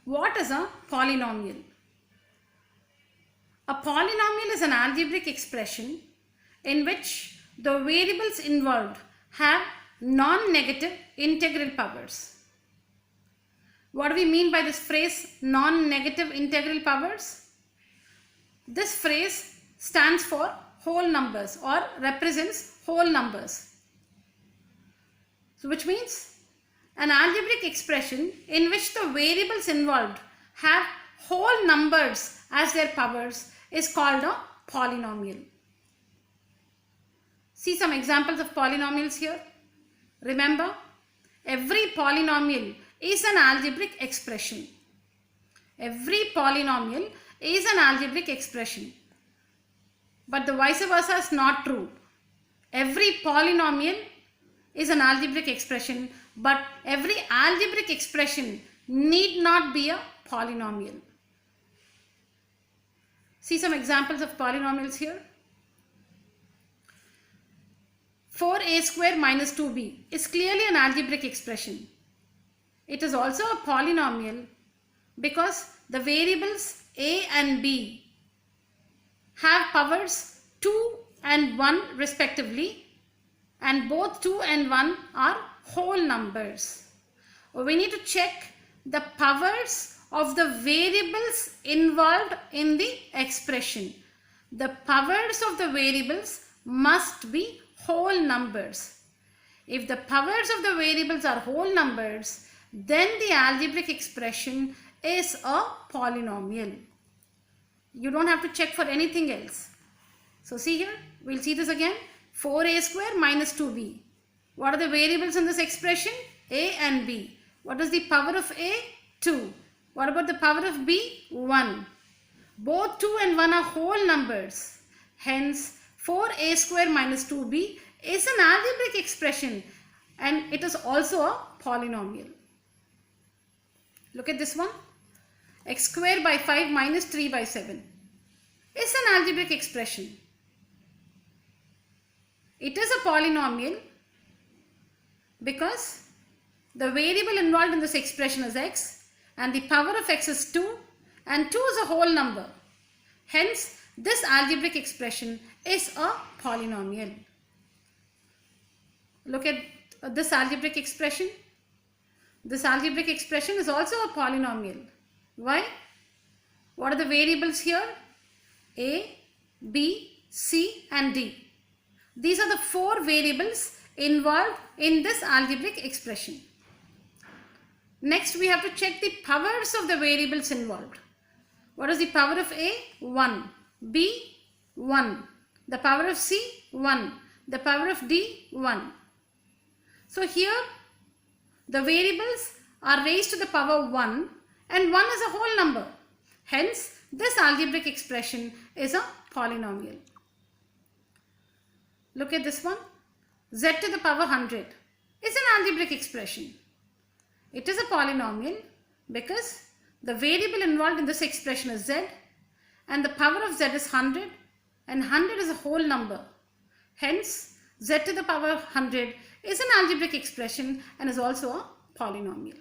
What is a polynomial? A polynomial is an algebraic expression in which the variables involved have non-negative integral powers. What do we mean by this phrase, non-negative integral powers? This phrase stands for whole numbers or represents whole numbers. So which means an algebraic expression in which the variables involved have whole numbers as their powers is called a polynomial. See some examples of polynomials here. Remember, every polynomial is an algebraic expression. Every polynomial is an algebraic expression. But the vice versa is not true. Every polynomial is an algebraic expression, but every algebraic expression need not be a polynomial. See some examples of polynomials here. 4a square minus 2b is clearly an algebraic expression. It is also a polynomial because the variables a and b have powers 2 and 1 respectively, and both 2 and 1 are whole numbers. We need to check the powers of the variables involved in the expression. The powers of the variables must be whole numbers. If the powers of the variables are whole numbers, then the algebraic expression is a polynomial. You don't have to check for anything else. So see here, we'll see this again. 4a square minus 2b. What are the variables in this expression? A and b. What is the power of a? 2. What about the power of b? 1. Both 2 and 1 are whole numbers. Hence, 4a square minus 2b is an algebraic expression and it is also a polynomial. Look at this one. X square by 5 minus 3 by 7 is an algebraic expression. It is a polynomial because the variable involved in this expression is x and the power of x is 2 and 2 is a whole number. Hence, this algebraic expression is a polynomial. Look at this algebraic expression. This algebraic expression is also a polynomial. Why? What are the variables here? A, B, C and D. These are the 4 variables involved in this algebraic expression. Next, we have to check the powers of the variables involved. What is the power of A? 1. B? 1. The power of C? 1. The power of D? 1. So here, the variables are raised to the power 1 and 1 is a whole number. Hence, this algebraic expression is a polynomial. Look at this one. Z to the power 100 is an algebraic expression. It is a polynomial because the variable involved in this expression is z and the power of z is 100 and 100 is a whole number. Hence, z to the power 100 is an algebraic expression and is also a polynomial.